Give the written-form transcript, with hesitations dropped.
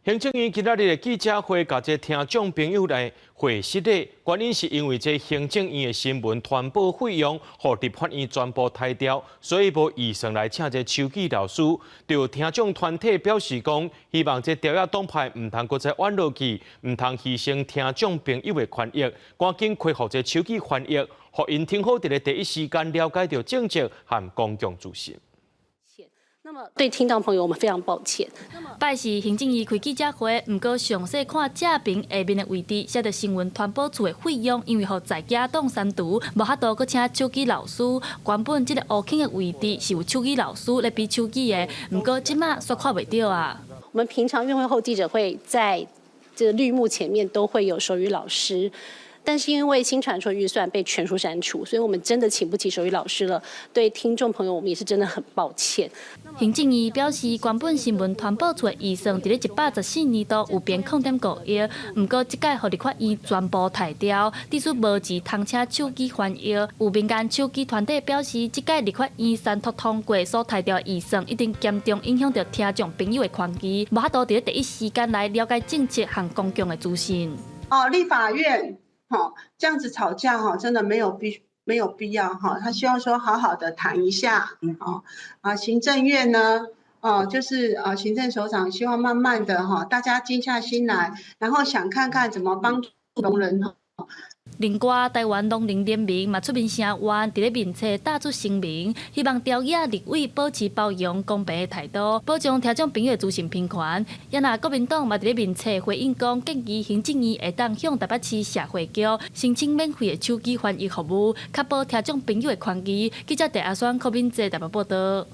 行政院今仔日的记者会，甲这听众朋友来会室内，原因是因为这行政院的新闻传播费用，互立法院全部抬掉，所以无预算来请这邱记老师。就听众团体表示讲，希望这朝野党派唔通搁再弯落去，唔通牺牲听众朋友的权益，赶紧恢复这手机权益，互因听好伫咧第一时间了解到政策和公共资讯。 那么对听众朋友，我们非常抱歉。拜是行政院开记者会，不过详细看正屏下面的位置，写着新闻传播处的费用，因为互在野党删除，无法度搁请手机老师。原本这个乌坑的位置是有手机老师来比手机的，不过即马煞看袂到啊。我们平常院会后记者会在这个绿幕前面都会有手语老师。 但是因为新传出预算被全数删除，所以我们真的请不起手语老师了。对听众朋友，我们也是真的很抱歉。行政院表示，原本新闻传播处的预算伫咧114年度有变0.5亿，不过即届互立法院全部裁掉，致使无钱通请手机翻译。有民间手机团体表示，即届立法院三读通过所裁掉预算，一定严重影响到听众朋友的权益，无法度伫咧第一时间来了解政策和公共的资讯。立法院。 这样子吵架真的没有必要他希望说好好的谈一下，行政院呢，就是行政首长希望慢慢的大家静下心来，然后想看看怎么帮助聋人另外，台湾农林联盟嘛出面声援，伫咧面册打出声明，希望朝野立委保持包容公平的态度，保障听众朋友的资讯平权。也那国民党嘛伫咧面册回应讲，建议行政院会当向台北市社会局申请免费的手机翻译服务，确保听众朋友的权益。记者戴阿双、柯敏哲台北报道。